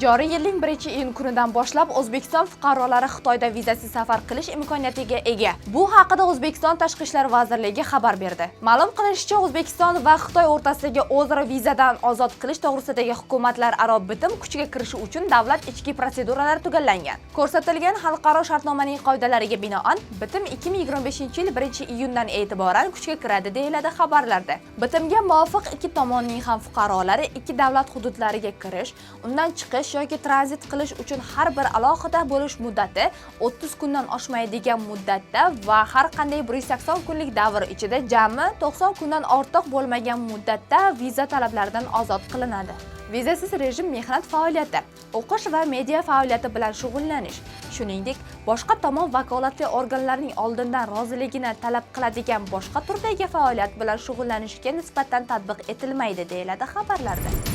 Joriy yilning 1-iyun kunidan boshlab O'zbekiston fuqarolari Xitoyda vizasiz safar qilish imkoniyatiga ega. Bu haqida O'zbekiston Tashqi ishlar vazirligi xabar berdi. Ma'lum qilinishicha, O'zbekiston va Xitoy o'rtasidagi o'zaro vizadan ozod qilish to'g'risidagi hukumatlararo bitim kuchga kirishi uchun davlat ichki proseduralar tugallangan. Ko'rsatilgan xalqaro shartnomaning qoidalariga binoan bitim 2025-yil 1-iyundan e'tiboran kuchga kiradi deyiladi xabarlarda. Bitimga muvofiq ikki tomonning ham fuqarolari ikki davlat hududlariga kirish, undan chiqish yoki tranzit qilish uchun har bir alohida bo'lish muddati 30 kundan oshmaydigan muddatda va har qanday 180 kunlik davr ichida jami 90 kundan ortiq bo'lmagan muddatda viza talablaridan ozod qilinadi. Vizasiz rejim mehnat faoliyati, o'qish va media faoliyati bilan shug'ullanish, shuningdek, boshqa tomon vakolatli organlarning oldindan roziligini talab qiladigan boshqa turdagi faoliyat bilan shug'ullanishga nisbatan tatbiq etilmaydi deyiladi xabarlarda.